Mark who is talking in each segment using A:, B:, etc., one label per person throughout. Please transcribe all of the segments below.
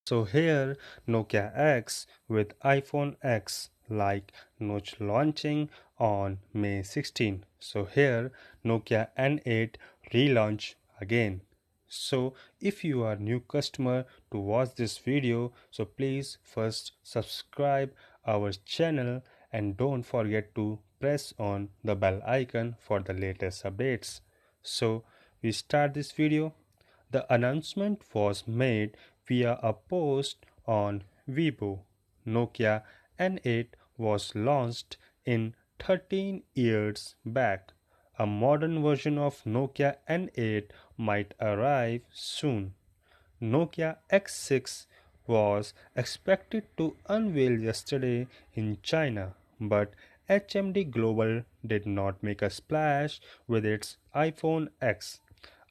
A: So here Nokia X with iPhone X like notch launching on May 16. So here Nokia N8 relaunch again. So if you are new customer to watch this video, so please first subscribe our channel and don't forget to press on the bell icon for the latest updates. So we start this video. The announcement was made via a post on Weibo. Nokia N8 was launched in 13 years back. A modern version of Nokia N8 might arrive soon. Nokia X6 was expected to unveil yesterday in China, but HMD Global did not make a splash with its iPhone X.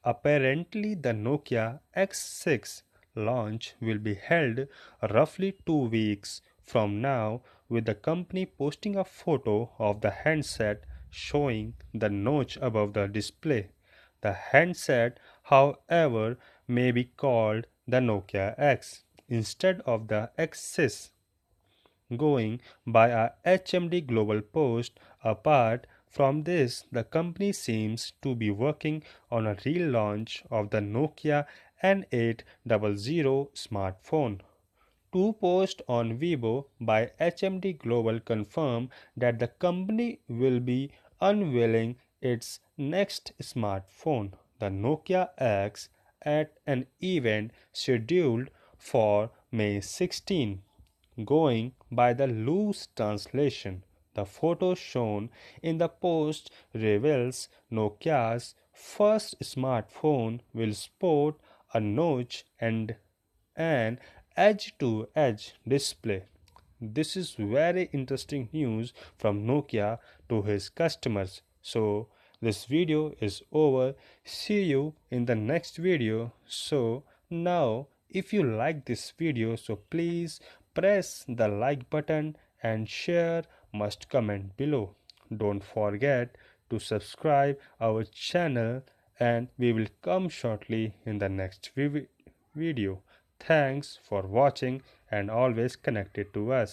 A: Apparently, the Nokia X6 launch will be held roughly 2 weeks from now, with the company posting a photo of the handset showing the notch above the display. The handset, however, may be called the Nokia X instead of the X6. Going by a HMD Global post, apart from this, the company seems to be working on a relaunch of the Nokia N8-00 smartphone. Two posts on Weibo by HMD Global confirm that the company will be unveiling its next smartphone, the Nokia X, at an event scheduled for May 16. Going by the loose translation, the photo shown in the post reveals Nokia's first smartphone will sport a notch and an edge-to-edge display. This is very interesting news from Nokia to his customers. So this video is over. See you in the next video. So now if you like this video, so please press the like button and share must comment below. Don't forget to subscribe our channel and we will come shortly in the next video. Thanks for watching and always connected to us.